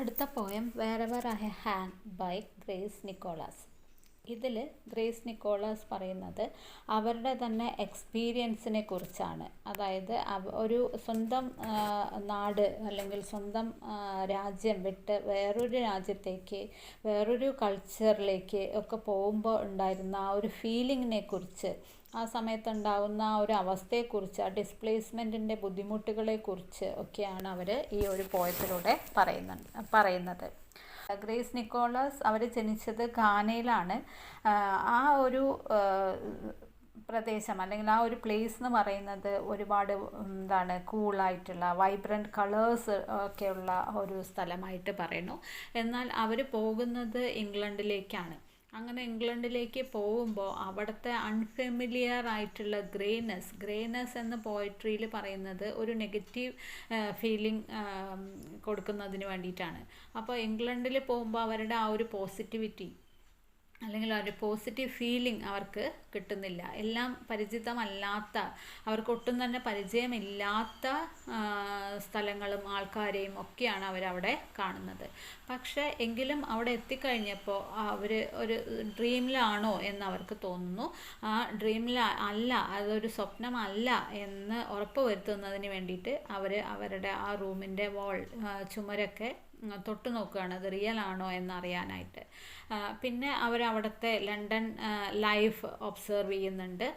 അടുത്ത poem wherever I hang by Grace Nichols. ഇതിൽ Grace Nichols പറയുന്നത് അവരുടെ തന്നെ എക്സ്പീരിയൻസിനെ കുറിച്ചാണ്. അതായത് ഒരു സ്വന്തം നാട് അല്ലെങ്കിൽ സ്വന്തം രാജ്യം വിട്ട് വേറൊരു രാജ്യത്തേക്ക് വേറൊരു കൾച്ചറിലേക്ക് ഒക്കെ പോകുമ്പോൾ ഉണ്ടായിരുന്ന ആ ഒരു ഫീലിങ്ങിനെ കുറിച്ച്, ആ സമയത്തുണ്ടാകുന്ന ആ ഒരു അവസ്ഥയെക്കുറിച്ച്, ആ ഡിസ്പ്ലേസ്മെൻറ്റിൻ്റെ ബുദ്ധിമുട്ടുകളെക്കുറിച്ച് ഒക്കെയാണ് അവർ ഈ ഒരു പോയത്തിലൂടെ പറയുന്നത്. ഗ്രേസ് നിക്കോളാസ് അവർ ജനിച്ചത് ഘാനയിലാണ്. ആ ഒരു പ്രദേശം അല്ലെങ്കിൽ ആ ഒരു പ്ലേസ് എന്ന് പറയുന്നത് ഒരുപാട് കൂളായിട്ടുള്ള വൈബ്രൻറ്റ് കളേഴ്സ് ഒക്കെയുള്ള ഒരു സ്ഥലമായിട്ട് പറയുന്നു. എന്നാൽ അവർ പോകുന്നത് ഇംഗ്ലണ്ടിലേക്കാണ്. അങ്ങനെ ഇംഗ്ലണ്ടിലേക്ക് പോകുമ്പോൾ അവിടുത്തെ അൺഫെമിലിയർ ആയിട്ടുള്ള ഗ്രേനെസ് എന്ന പോയട്രിയിൽ പറയുന്നത് ഒരു നെഗറ്റീവ് ഫീലിംഗ് കൊടുക്കുന്നതിന് വേണ്ടിയിട്ടാണ്. അപ്പോൾ ഇംഗ്ലണ്ടിൽ പോകുമ്പോൾ അവരുടെ ആ ഒരു പോസിറ്റിവിറ്റി അല്ലെങ്കിൽ ഒരു പോസിറ്റീവ് ഫീലിംഗ് അവർക്ക് കിട്ടുന്നില്ല. എല്ലാം പരിചിതമല്ലാത്ത, അവർക്ക് ഒട്ടും തന്നെ പരിചയമില്ലാത്ത സ്ഥലങ്ങളും ആൾക്കാരെയും ഒക്കെയാണ് അവരവിടെ കാണുന്നത്. പക്ഷേ എങ്കിലും അവിടെ എത്തിക്കഴിഞ്ഞപ്പോൾ അവർ ഒരു ഡ്രീമിലാണോ എന്ന് അവർക്ക് തോന്നുന്നു. ആ ഡ്രീമിൽ അല്ല, അതൊരു സ്വപ്നമല്ല എന്ന് ഉറപ്പ് വരുത്തുന്നതിന് വേണ്ടിയിട്ട് അവർ അവരുടെ ആ റൂമിൻ്റെ ചുമരൊക്കെ തൊട്ട് നോക്കുകയാണ്, അത് റിയൽ ആണോ എന്നറിയാനായിട്ട്. പിന്നെ അവരവിടുത്തെ ലണ്ടൻ ലൈഫ് ഒബ്സർവ് ചെയ്യുന്നുണ്ട്.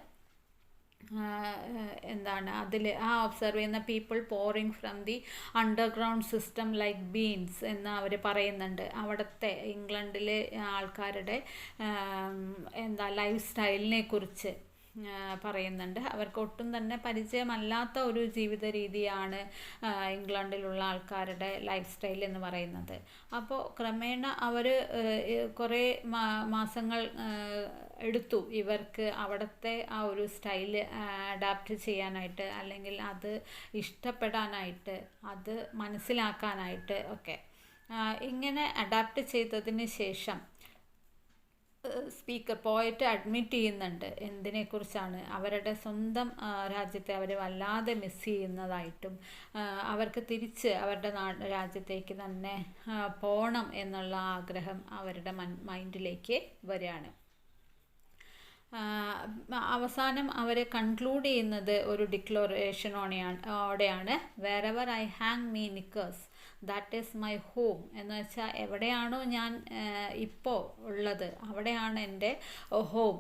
അതിൽ ആ ഒബ്സർവ് ചെയ്യുന്ന people pouring from the underground system like beans എന്ന് അവർ പറയുന്നുണ്ട്. അവിടുത്തെ ഇംഗ്ലണ്ടിലെ ആൾക്കാരുടെ ലൈഫ് സ്റ്റൈലിനെ കുറിച്ച് പറയുന്നുണ്ട്. അവർക്ക് ഒട്ടും തന്നെ പരിചയമല്ലാത്ത ഒരു ജീവിത രീതിയാണ് ഇംഗ്ലണ്ടിലുള്ള ആൾക്കാരുടെ ലൈഫ് സ്റ്റൈൽ എന്ന് പറയുന്നത്. അപ്പോൾ ക്രമേണ അവർ കുറേ മാസങ്ങൾ എടുത്തു ഇവർക്ക് അവിടുത്തെ ആ ഒരു സ്റ്റൈല് അഡാപ്റ്റ് ചെയ്യാനായിട്ട്, അല്ലെങ്കിൽ അത് ഇഷ്ടപ്പെടാനായിട്ട്, അത് മനസ്സിലാക്കാനായിട്ട് ഒക്കെ. ഇങ്ങനെ അഡാപ്റ്റ് ചെയ്തതിന് ശേഷം പോയറ്റ് അഡ്മിറ്റ് ചെയ്യുന്നുണ്ട് എന്തിനെക്കുറിച്ചാണ്, അവരുടെ സ്വന്തം രാജ്യത്തെ അവർ വല്ലാതെ മിസ് ചെയ്യുന്നതായിട്ടും അവർക്ക് തിരിച്ച് അവരുടെ രാജ്യത്തേക്ക് തന്നെ പോകണം എന്നുള്ള ആഗ്രഹം അവരുടെ മൈൻഡിലേക്ക് വരികയാണ്. അവസാനം അവർ കൺക്ലൂഡ് ചെയ്യുന്നത് ഒരു ഡിക്ലറേഷനോടെയാണ്. Wherever I hang me knickers that is my home എന്ന് വെച്ചാൽ എവിടെയാണോ ഞാൻ ഇപ്പോൾ ഉള്ളത് അവിടെയാണ് എൻ്റെ ഹോം,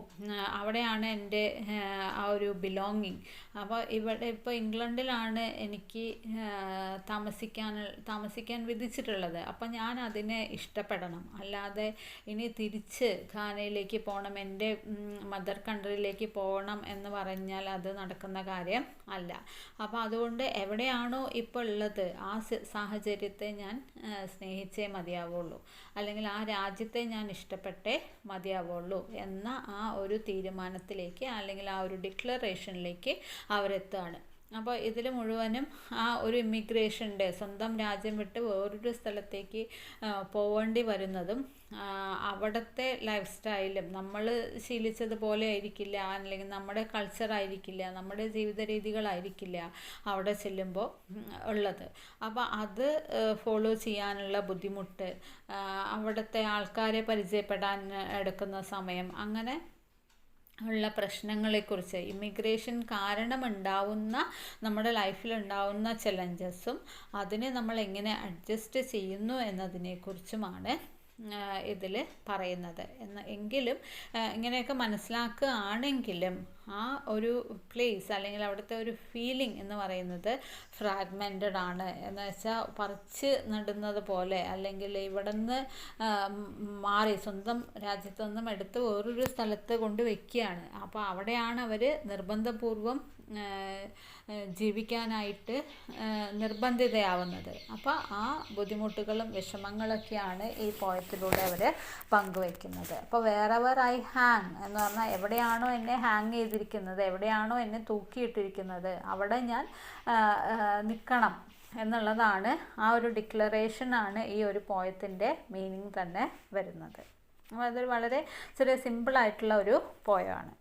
അവിടെയാണ് എൻ്റെ ആ ഒരു ബിലോങ്ങിങ്. അപ്പോൾ ഇപ്പോൾ ഇംഗ്ലണ്ടിലാണ് എനിക്ക് താമസിക്കാൻ വിധിച്ചിട്ടുള്ളത്. അപ്പോൾ ഞാൻ അതിനെ ഇഷ്ടപ്പെടണം. അല്ലാതെ ഇനി തിരിച്ച് ഘാനയിലേക്ക് പോകണം, എൻ്റെ മദർ കൺട്രിയിലേക്ക് പോകണം എന്ന് പറഞ്ഞാൽ അത് നടക്കുന്ന കാര്യം അല്ല. അപ്പോൾ അതുകൊണ്ട് എവിടെയാണോ ഇപ്പോൾ ഉള്ളത് ആ സാഹചര്യത്തെ ഞാൻ സ്നേഹിച്ചേ മതിയാവുള്ളൂ, അല്ലെങ്കിൽ ആ രാജ്യത്തെ ഞാൻ ഇഷ്ടപ്പെട്ടേ മതിയാവുള്ളൂ എന്ന ആ ഒരു തീരുമാനത്തിലേക്ക്, അല്ലെങ്കിൽ ആ ഒരു ഡിക്ലറേഷനിലേക്ക് അവരെത്തുകയാണ്. അപ്പോൾ ഇതിൽ മുഴുവനും ആ ഒരു ഇമിഗ്രേഷൻ്റെ, സ്വന്തം രാജ്യം വിട്ട് വേറൊരു സ്ഥലത്തേക്ക് പോവേണ്ടി വരുന്നതും അവിടുത്തെ ലൈഫ് സ്റ്റൈലും നമ്മൾ ശീലിച്ചതുപോലെ ആയിരിക്കില്ല, അല്ലെങ്കിൽ നമ്മുടെ കൾച്ചറായിരിക്കില്ല, നമ്മുടെ ജീവിത രീതികളായിരിക്കില്ല അവിടെ ചെല്ലുമ്പോൾ ഉള്ളത്. അപ്പോൾ അത് ഫോളോ ചെയ്യാനുള്ള ബുദ്ധിമുട്ട്, അവിടുത്തെ ആൾക്കാരെ പരിചയപ്പെടാൻ എടുക്കുന്ന സമയം, അങ്ങനെ ഉള്ള പ്രശ്നങ്ങളെക്കുറിച്ച്, ഇമിഗ്രേഷൻ കാരണമുണ്ടാവുന്ന നമ്മുടെ ലൈഫിലുണ്ടാവുന്ന ചലഞ്ചസും അതിനെ നമ്മൾ എങ്ങനെ അഡ്ജസ്റ്റ് ചെയ്യുന്നു എന്നതിനെക്കുറിച്ചുമാണ് ഇതിൽ പറയുന്നത്. എങ്കിലും ഇങ്ങനെയൊക്കെ മനസ്സിലാക്കുകയാണെങ്കിലും ആ ഒരു പ്ലേസ് അല്ലെങ്കിൽ അവിടുത്തെ ഒരു ഫീലിംഗ് എന്ന് പറയുന്നത് ഫ്രാഗ്മെൻറ്റഡ് ആണ്. എന്ന് വെച്ചാൽ പറിച്ച് നടുന്നത് പോലെ, അല്ലെങ്കിൽ ഇവിടെ നിന്ന് മാറി സ്വന്തം രാജ്യത്തു നിന്നും എടുത്ത് വേറൊരു സ്ഥലത്ത് കൊണ്ടുവയ്ക്കുകയാണ്. അപ്പോൾ അവിടെയാണ് അവർ നിർബന്ധപൂർവം ജീവിക്കാനായിട്ട് നിർബന്ധിതയാവുന്നത്. അപ്പോൾ ആ ബുദ്ധിമുട്ടുകളും വിഷമങ്ങളൊക്കെയാണ് ഈ പോയത്തിലൂടെ അവർ പങ്കുവയ്ക്കുന്നത്. അപ്പോൾ വേറെവർ ഐ ഹാങ് എന്ന് പറഞ്ഞാൽ എവിടെയാണോ എന്നെ ഹാങ് ചെയ്തിരിക്കുന്നത്, എവിടെയാണോ എന്നെ തൂക്കിയിട്ടിരിക്കുന്നത് അവിടെ ഞാൻ നിൽക്കണം എന്നുള്ളതാണ്, ആ ഒരു ഡിക്ലറേഷനാണ് ഈ ഒരു പോയത്തിൻ്റെ മീനിങ് തന്നെ വരുന്നത്. അപ്പോൾ അതൊരു വളരെ ചെറിയ സിമ്പിളായിട്ടുള്ള ഒരു പോയമാണ്.